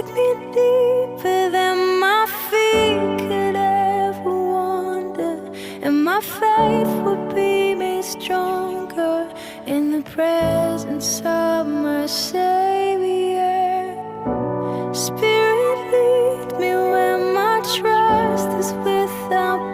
take me deeper than my feet could ever wander, and my faith will be made stronger in the presence of my Savior. Spirit, lead me where my trust is without